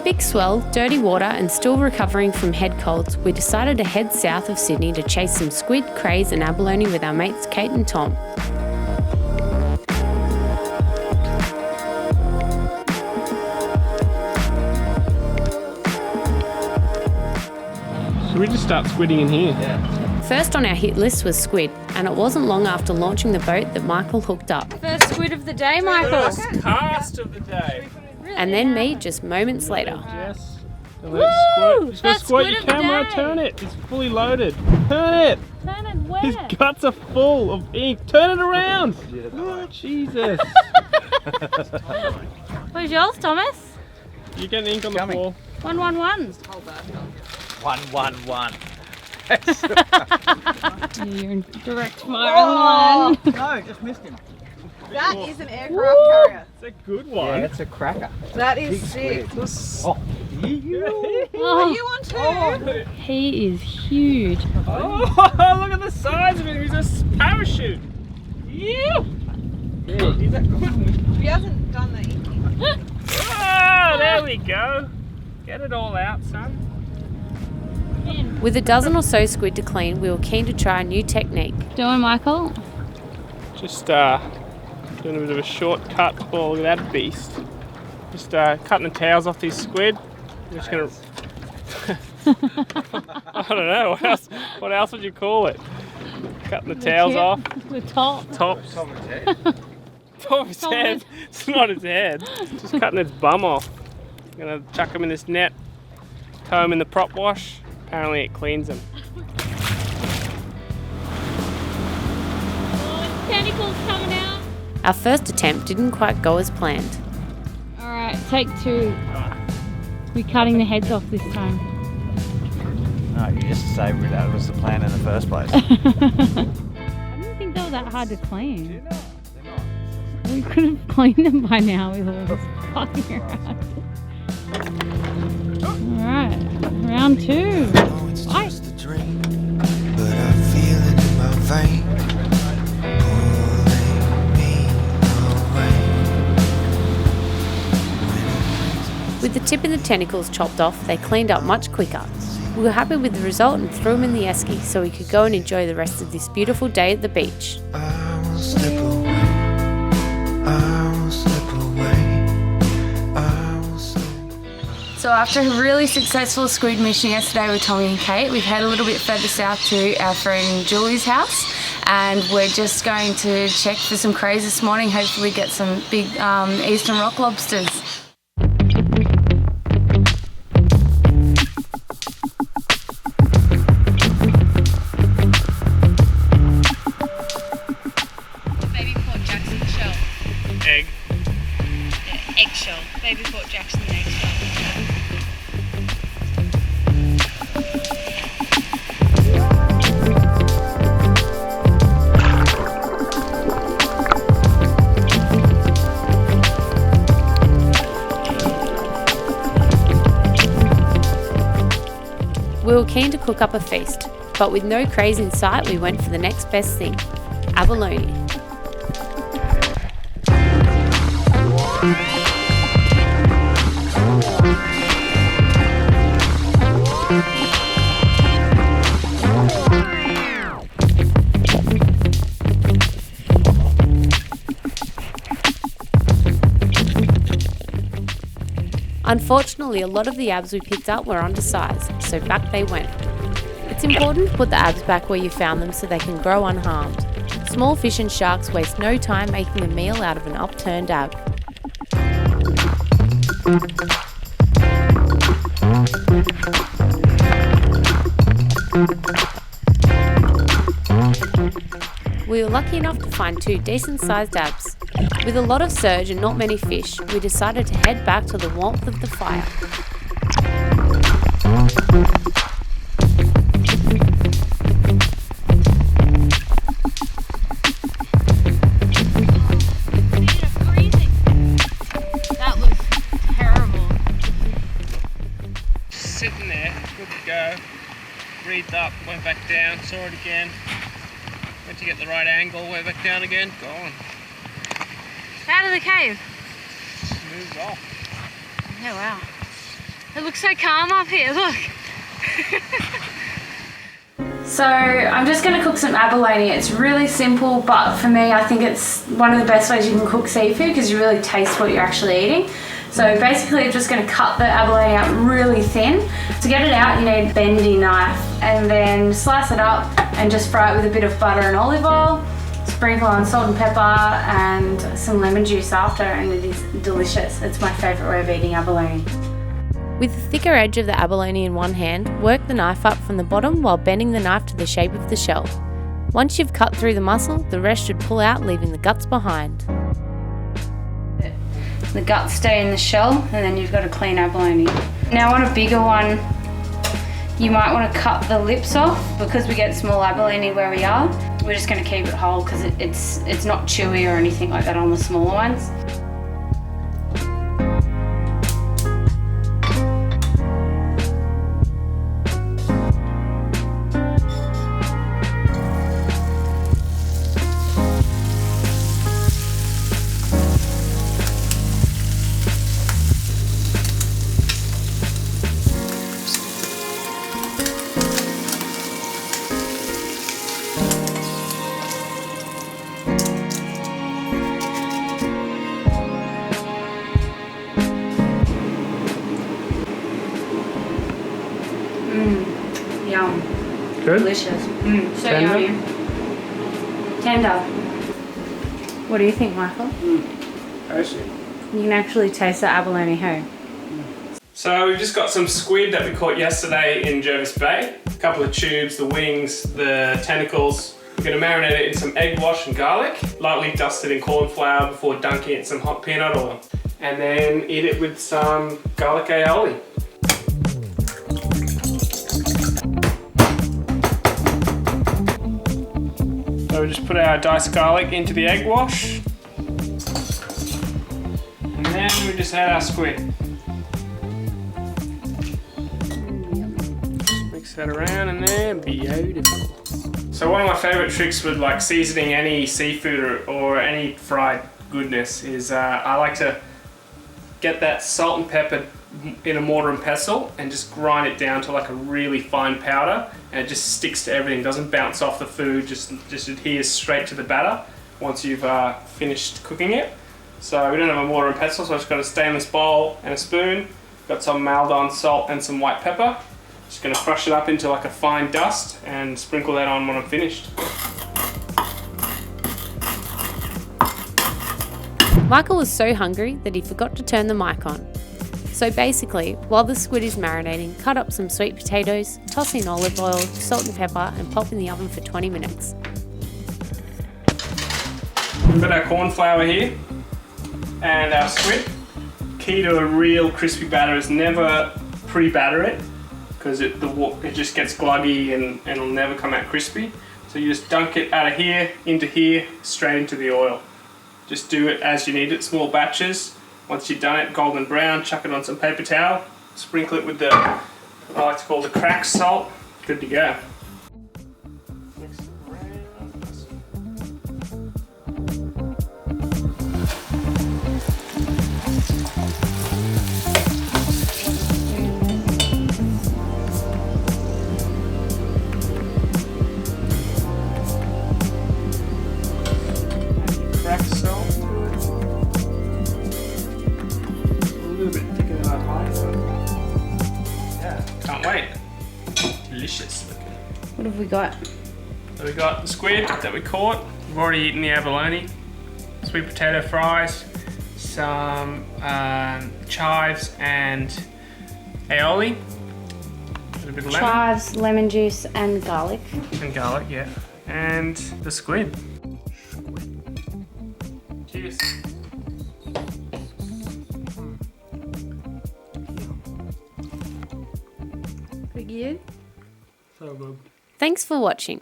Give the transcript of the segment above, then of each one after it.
big swell, dirty water and still recovering from head colds, we decided to head south of Sydney to chase some squid, crays and abalone with our mates Kate and Tom. Should we just start squidding in here? Yeah. First on our hit list was squid, and it wasn't long after launching the boat that Michael hooked up. First squid of the day, Michael. First cast of the day. And then me just moments later. Yes. Woo! Just go squirt your camera, turn it. It's fully loaded. Turn it. Turn it where? His guts are full of ink. Turn it around. Oh, Jesus. Where's yours, Thomas? You're getting ink on the floor. 111. 111. You're in direct fire on one. No, just missed him. That is an aircraft carrier. It's a good one. Yeah, it's a cracker. That is sick. Oh. Are you on two? He is huge. Oh, look at the size of him. He's a parachute. Yeah. He's a good one. He hasn't done the inking. Oh, there we go. Get it all out, son. With a dozen or so squid to clean, we were keen to try a new technique. Doing, Michael? Just doing a bit of a shortcut. Oh, look at that beast. Just cutting the tails off these squid. I'm just gonna. I don't know. What else would you call it? Cutting the tails off. The top. Tops. Top of his head. It's not his head. Just cutting its bum off. I'm gonna chuck him in this net. Tow him in the prop wash. Apparently it cleans him. Oh, tentacles coming out. Our first attempt didn't quite go as planned. Alright, take two. We're cutting the heads off this time. No, you just say that was the plan in the first place. I didn't think they were that hard to clean. They're not. We could have cleaned them by now with all this fucking around. Alright, round two. Bye. But I feel it in my vein, pulling me away. With the tip of the tentacles chopped off, they cleaned up much quicker. We were happy with the result and threw them in the esky so we could go and enjoy the rest of this beautiful day at the beach. I will slip away. I will slip away. I will slip. So after a really successful squid mission yesterday with Tommy and Kate, we've headed a little bit further south to our friend Julie's house, and we're just going to check for some crays this morning, hopefully get some big eastern rock lobsters. Baby Port Jackson shell. Egg. Yeah, eggshell. Baby Port Jackson eggshell. We were keen to cook up a feast, but with no craze in sight, we went for the next best thing, abalone. Unfortunately, a lot of the abs we picked up were undersized, so back they went. It's important to put the abs back where you found them so they can grow unharmed. Small fish and sharks waste no time making a meal out of an upturned ab. We were lucky enough to find two decent-sized abs. With a lot of surge and not many fish, we decided to head back to the warmth of the fire. That was terrible. Sitting there, good to go. Breathed up, went back down, saw it again. Went to get the right angle, went back down again, gone. Out of the cave. Moves off. Oh wow. It looks so calm up here, look. So I'm just going to cook some abalone. It's really simple, but for me I think it's one of the best ways you can cook seafood because you really taste what you're actually eating. So basically I'm just going to cut the abalone out really thin. To get it out you need a bendy knife and then slice it up and just fry it with a bit of butter and olive oil. Sprinkle on salt and pepper and some lemon juice after, and it is delicious. It's my favourite way of eating abalone. With the thicker edge of the abalone in one hand, work the knife up from the bottom while bending the knife to the shape of the shell. Once you've cut through the muscle, the rest should pull out, leaving the guts behind. The guts stay in the shell, and then you've got a clean abalone. Now on a bigger one, you might want to cut the lips off because we get small abalone where we are. We're just going to keep it whole because it's not chewy or anything like that on the smaller ones. Yum. Good? Delicious. So Tender? yummy. Tender. What do you think, Michael? Tasty. You can actually taste the abalone hoe. So we've just got some squid that we caught yesterday in Jervis Bay. A couple of tubes, the wings, the tentacles. We're going to marinate it in some egg wash and garlic, lightly dusted in corn flour before dunking it in some hot peanut oil. And then eat it with some garlic aioli. So we just put our diced garlic into the egg wash. And then we just add our squid. Mix that around in there, beautiful. So one of my favourite tricks with like seasoning any seafood or any fried goodness is I like to get that salt and pepper in a mortar and pestle and just grind it down to like a really fine powder, and it just sticks to everything, doesn't bounce off the food, just adheres straight to the batter once you've finished cooking it. So we don't have a mortar and pestle, so I've just got a stainless bowl and a spoon, got some Maldon salt and some white pepper. Just going to crush it up into like a fine dust and sprinkle that on when I'm finished. Michael was so hungry that he forgot to turn the mic on. So basically, while the squid is marinating, cut up some sweet potatoes, toss in olive oil, salt and pepper, and pop in the oven for 20 minutes. We've got our corn flour here and our squid. Key to a real crispy batter is never pre-batter it, because it just gets gluggy and it'll never come out crispy. So you just dunk it out of here, into here, straight into the oil. Just do it as you need it, small batches. Once you've done it golden brown, chuck it on some paper towel, sprinkle it with the, what I like to call the cracked salt. Good to go. Mix it around. Cracked salt to it. A little bit thicker than I'd like, but yeah, can't wait. Delicious looking. What have we got? So we got the squid that we caught. We've already eaten the abalone. Sweet potato fries, some chives and aioli. A little bit of lemon. Chives, lemon juice, and garlic. And garlic, yeah. And the squid. Cheers. Pretty good. So good. Thanks for watching.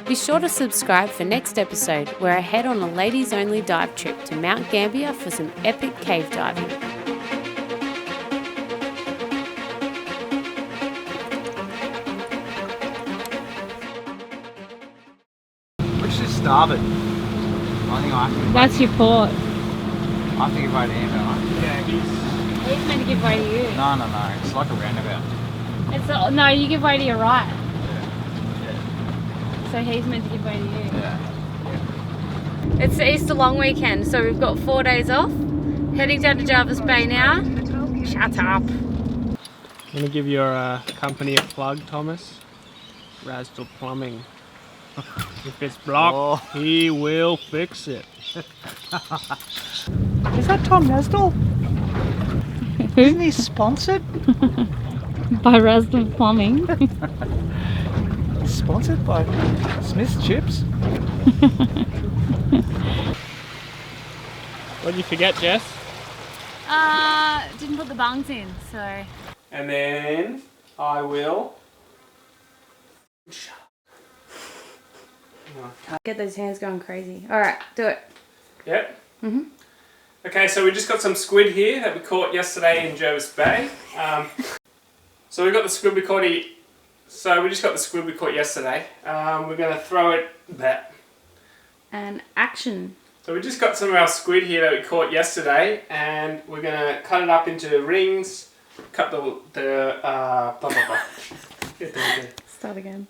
Be sure to subscribe for next episode, where I head on a ladies-only dive trip to Mount Gambier for some epic cave diving. Which is starboard? I think I have to. That's your port. I have to give right hand, don't I? Yeah, He's meant to give way to you. No, no, no. It's like a roundabout. No, you give way to your right. Yeah. So he's meant to give way to you. Yeah. It's the Easter long weekend, so we've got 4 days off. Heading down to Jarvis Bay now. Shut up. I'm gonna give your company a plug, Thomas. Rasdell Plumbing. If it's blocked, he will fix it. Is that Tom Rasdell? Isn't he sponsored? By Rasdell Plumbing. Sponsored by Smith's Chips? What did you forget, Jess? Didn't put the bungs in, so. And then I will. Get those hands going crazy. Alright, do it. Yep. Okay, so we just got some squid here that we caught yesterday in Jervis Bay. So we got the squid we caught. So we just got the squid we caught yesterday. We're gonna throw it there. And action. So we just got some of our squid here that we caught yesterday, and we're gonna cut it up into rings. Cut the blah blah blah. Start again.